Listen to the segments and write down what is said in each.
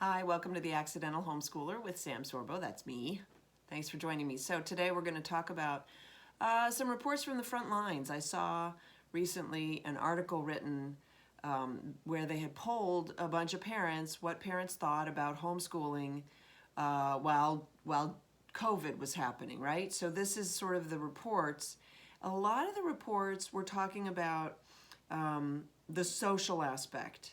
Hi, welcome to the Accidental Homeschooler with Sam Sorbo. That's me. Thanks for joining me. So today we're going to talk about some reports from the front lines. I saw recently an article written where they had polled a bunch of parents what parents thought about homeschooling while COVID was happening, right? So this is sort of the reports. A lot of the reports were talking about the social aspect.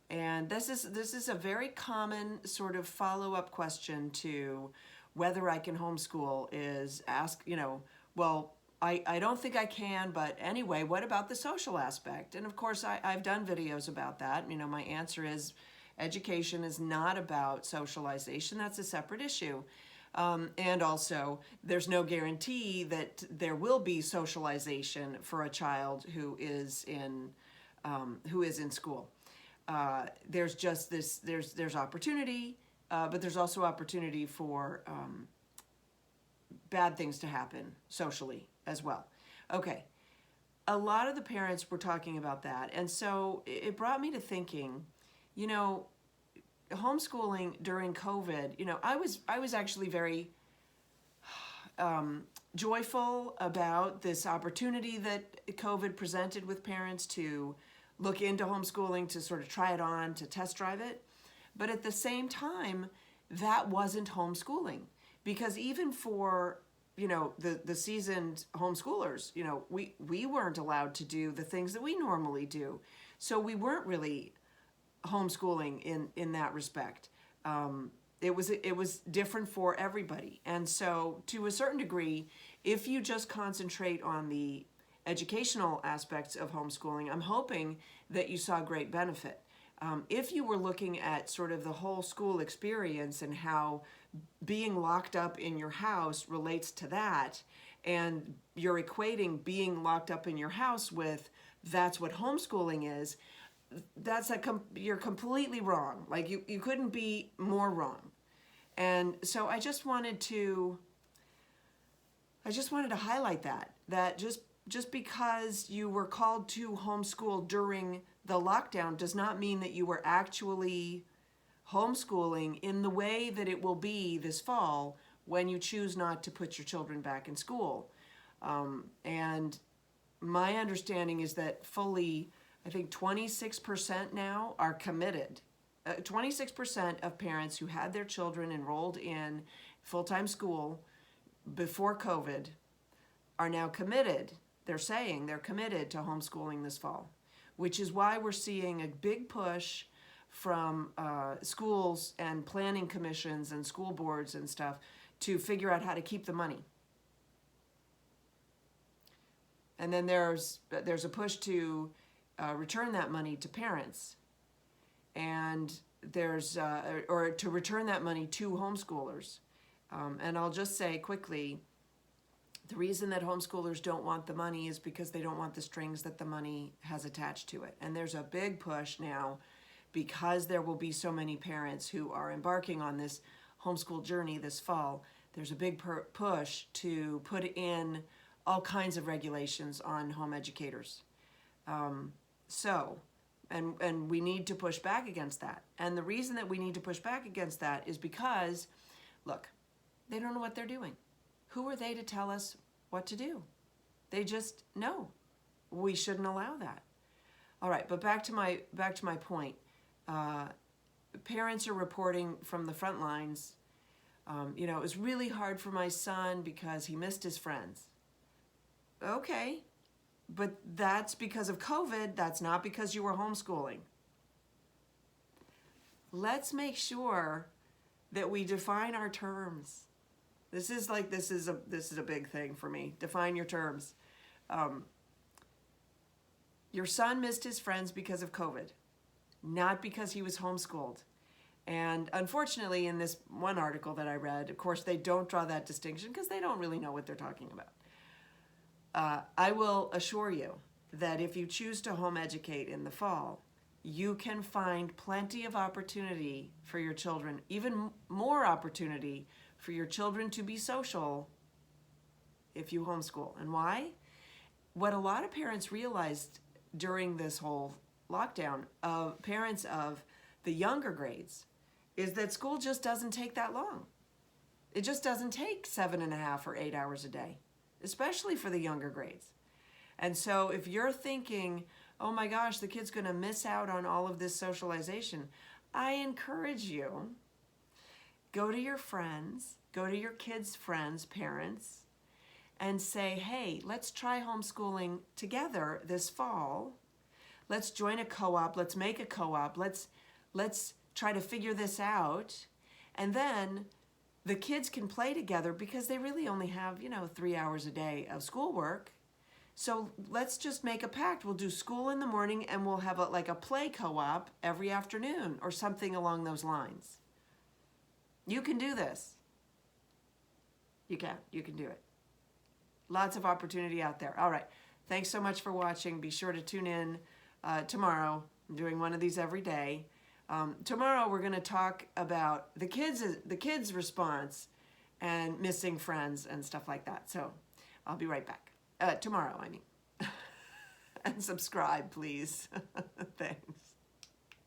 And this is a very common sort of follow-up question to whether I can homeschool is ask, well, I don't think I can, but anyway, what about the social aspect? And of course, I've done videos about that. My answer is education is not about socialization. That's a separate issue. And also, there's no guarantee that there will be socialization for a child who is in school. There's just this, there's opportunity, but there's also opportunity for bad things to happen socially as well. Okay, a lot of the parents were talking about that, and so it brought me to thinking, homeschooling during COVID, I was actually very joyful about this opportunity that COVID presented with parents to look into homeschooling, to sort of try it on, to test drive it. But at the same time, that wasn't homeschooling, because even for the seasoned homeschoolers, we weren't allowed to do the things that we normally do. So we weren't really homeschooling in that respect. It was different for everybody. And so to a certain degree, if you just concentrate on the educational aspects of homeschooling, I'm hoping that you saw great benefit. If you were looking at sort of the whole school experience and how being locked up in your house relates to that, and you're equating being locked up in your house with that's what homeschooling is, you're completely wrong. Like you couldn't be more wrong. And so I just wanted to highlight that just because you were called to homeschool during the lockdown does not mean that you were actually homeschooling in the way that it will be this fall when you choose not to put your children back in school. And my understanding is that fully, I think 26% now are committed. 26% of parents who had their children enrolled in full-time school before COVID are now committed. They're saying they're committed to homeschooling this fall, which is why we're seeing a big push from schools and planning commissions and school boards and stuff to figure out how to keep the money. And then there's a push to return that money to parents, and or to return that money to homeschoolers. And I'll just say quickly, the reason that homeschoolers don't want the money is because they don't want the strings that the money has attached to it. And there's a big push now, because there will be so many parents who are embarking on this homeschool journey this fall. There's a big push to put in all kinds of regulations on home educators. And we need to push back against that. And the reason that we need to push back against that is because, look, they don't know what they're doing. Who are they to tell us what to do? They just know. We shouldn't allow that. All right, but back to my point. Parents are reporting from the front lines, it was really hard for my son because he missed his friends. Okay, but that's because of COVID. That's not because you were homeschooling. Let's make sure that we define our terms. This is a big thing for me. Define your terms. Your son missed his friends because of COVID, not because he was homeschooled. And unfortunately, in this one article that I read, of course, they don't draw that distinction because they don't really know what they're talking about. I will assure you that if you choose to home educate in the fall, you can find plenty of opportunity for your children, even more opportunity for your children to be social if you homeschool. And why? What a lot of parents realized during this whole lockdown, parents of the younger grades, is that school just doesn't take that long. It just doesn't take 7.5 or 8 hours a day, especially for the younger grades. And so if you're thinking, oh my gosh, the kid's going to miss out on all of this socialization, I encourage you, go to your friends, go to your kids' friends, parents, and say, hey, let's try homeschooling together this fall. Let's join a co-op. Let's make a co-op. Let's try to figure this out. And then the kids can play together because they really only have, 3 hours a day of schoolwork. So let's just make a pact. We'll do school in the morning and we'll have a play co-op every afternoon or something along those lines. You can do this. You can do it. Lots of opportunity out there. All right. Thanks so much for watching. Be sure to tune in tomorrow. I'm doing one of these every day. Tomorrow we're going to talk about the kids' response and missing friends and stuff like that. So I'll be right back. Tomorrow, I mean. And subscribe, please. Thanks.